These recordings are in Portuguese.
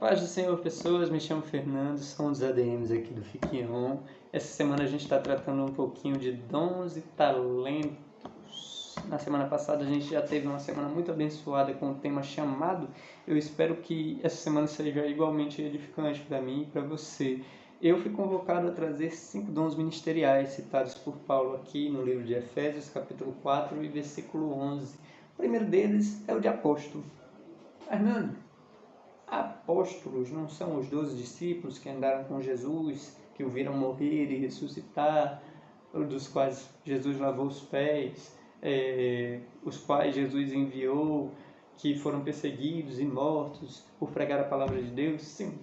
paz do Senhor, pessoas. Me chamo Fernando, sou um dos ADMs aqui do Fique On. Essa semana a gente está tratando um pouquinho de dons e talentos. Na semana passada a gente já teve uma semana muito abençoada com o tema chamado. Eu espero que essa semana seja igualmente edificante para mim e para você. Eu fui convocado a trazer 5 dons ministeriais citados por Paulo aqui no livro de Efésios, capítulo 4 e versículo 11. O primeiro deles é o de apóstolo. Fernando, apóstolos não são os 12 discípulos que andaram com Jesus, que o viram morrer e ressuscitar, dos quais Jesus lavou os pés, os quais Jesus enviou, que foram perseguidos e mortos por pregar a palavra de Deus? Sim,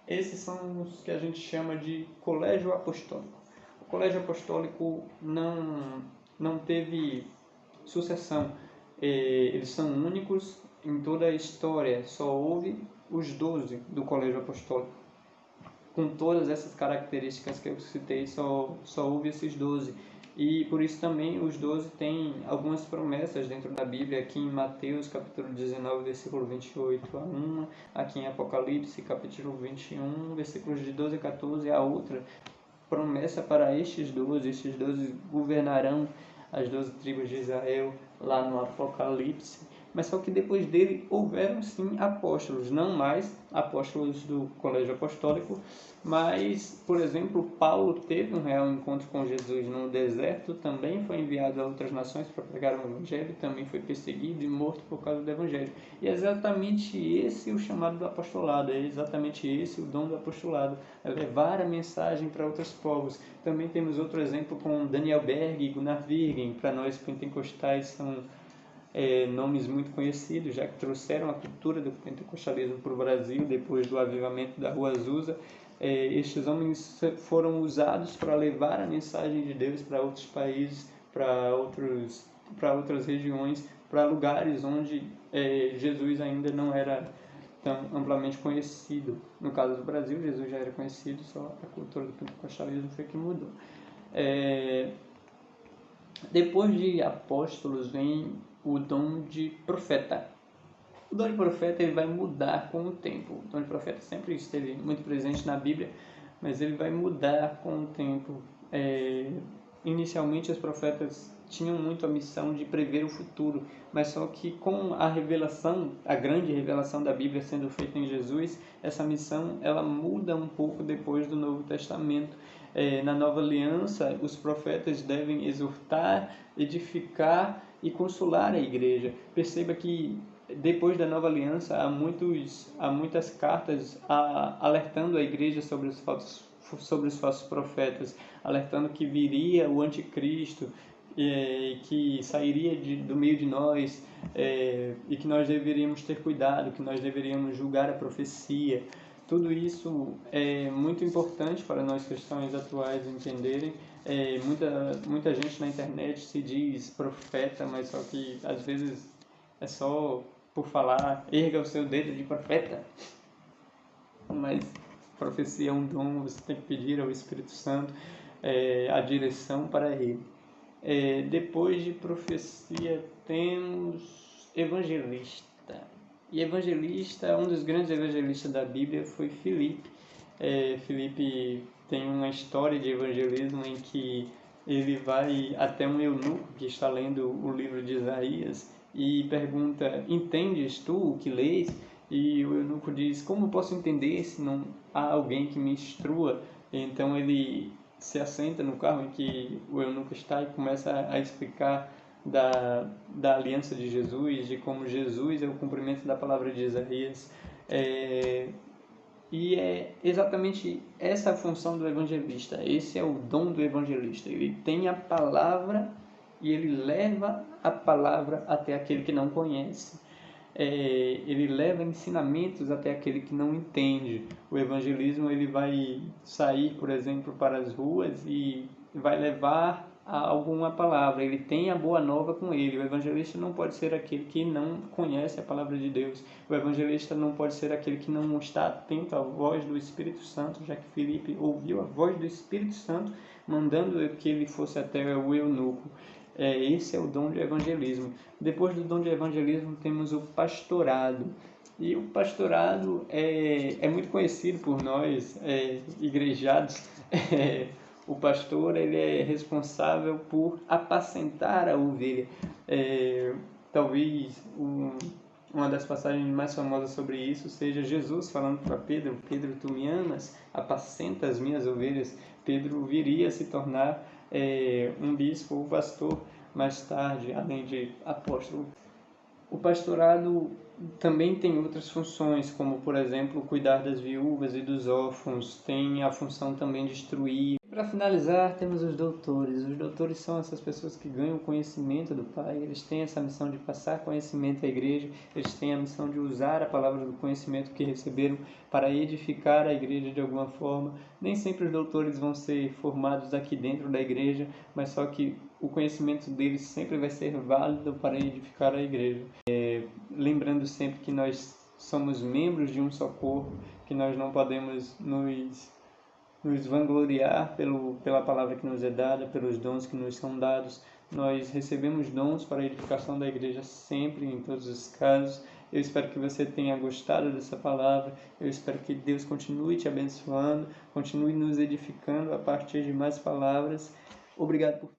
esses são os que a gente chama de colégio apostólico. O colégio apostólico não teve sucessão. Eles são únicos em toda a história. Só houve os 12 do colégio apostólico. Com todas essas características que eu citei, só houve esses 12. E por isso também os 12 têm algumas promessas dentro da Bíblia, aqui em Mateus capítulo 19, versículo 28 a 1, aqui em Apocalipse capítulo 21, versículos de 12 a 14, a outra promessa para estes 12 governarão as 12 tribos de Israel, lá no Apocalipse. Mas só que depois dele houveram sim apóstolos, não mais apóstolos do colégio apostólico, mas, por exemplo, Paulo teve um real encontro com Jesus no deserto, também foi enviado a outras nações para pregar o evangelho, também foi perseguido e morto por causa do evangelho. E é exatamente esse o chamado do apostolado, é exatamente esse o dom do apostolado, é levar a mensagem para outros povos. Também temos outro exemplo com Daniel Berg e Gunnar Virgen. Para nós pentecostais são nomes muito conhecidos, já que trouxeram a cultura do pentecostalismo para o Brasil depois do avivamento da Rua Azusa. Estes homens foram usados para levar a mensagem de Deus para outros países, para outras regiões, para lugares onde Jesus ainda não era tão amplamente conhecido. No caso do Brasil, Jesus já era conhecido, só a cultura do pentecostalismo foi que mudou. Depois de apóstolos vem o dom de profeta. O dom de profeta ele vai mudar com o tempo. O dom de profeta sempre esteve muito presente na Bíblia, mas ele vai mudar com o tempo. Inicialmente os profetas tinham muito a missão de prever o futuro, mas só que com a revelação, a grande revelação da Bíblia sendo feita em Jesus, essa missão ela muda um pouco depois do Novo Testamento. Na Nova Aliança, os profetas devem exortar, edificar e consolar a igreja. Perceba que depois da Nova Aliança há muitas cartas alertando a igreja sobre os falsos profetas, alertando que viria o anticristo, que sairia do meio de nós, e que nós deveríamos ter cuidado, que nós deveríamos julgar a profecia. Tudo isso é muito importante para nós cristãos atuais entenderem. Muita gente na internet se diz profeta, mas só que às vezes é só por falar, erga o seu dedo de profeta. Mas profecia é um dom, você tem que pedir ao Espírito Santo a direção para ele. Depois de profecia temos evangelista. E evangelista, um dos grandes evangelistas da Bíblia foi Filipe. Filipe tem uma história de evangelismo em que ele vai até um eunuco que está lendo o livro de Isaías e pergunta: entendes tu o que lês? E o eunuco diz: como posso entender se não há alguém que me instrua? Então ele se assenta no carro em que o eunuco está e começa a explicar da aliança de Jesus, de como Jesus é o cumprimento da palavra de Isaías. E é exatamente essa a função do evangelista. Esse é o dom do evangelista. Ele tem a palavra e ele leva a palavra até aquele que não conhece. Ele leva ensinamentos até aquele que não entende. O evangelismo ele vai sair, por exemplo, para as ruas e vai levar alguma palavra. Ele tem a boa nova com ele. O evangelista não pode ser aquele que não conhece a palavra de Deus. O evangelista não pode ser aquele que não está atento à voz do Espírito Santo, já que Filipe ouviu a voz do Espírito Santo mandando que ele fosse até o eunuco. Esse é o dom de evangelismo. Depois do dom de evangelismo temos o pastorado. E o pastorado é muito conhecido por nós, igrejados. O pastor ele é responsável por apacentar a ovelha. Talvez uma das passagens mais famosas sobre isso seja Jesus falando para Pedro: Pedro, tu me amas? Apacenta as minhas ovelhas. Pedro viria a se tornar um bispo ou pastor mais tarde, além de apóstolo. O pastorado também tem outras funções, como, por exemplo, cuidar das viúvas e dos órfãos, tem a função também de instruir. Para finalizar, temos os doutores. Os doutores são essas pessoas que ganham conhecimento do Pai, eles têm essa missão de passar conhecimento à igreja, eles têm a missão de usar a palavra do conhecimento que receberam para edificar a igreja de alguma forma. Nem sempre os doutores vão ser formados aqui dentro da igreja, mas só que o conhecimento deles sempre vai ser válido para edificar a igreja. Lembrando sempre que nós somos membros de um só corpo, que nós não podemos nos vangloriar pela palavra que nos é dada, pelos dons que nos são dados. Nós recebemos dons para a edificação da igreja sempre, em todos os casos. Eu espero que você tenha gostado dessa palavra. Eu espero que Deus continue te abençoando, continue nos edificando a partir de mais palavras. Obrigado por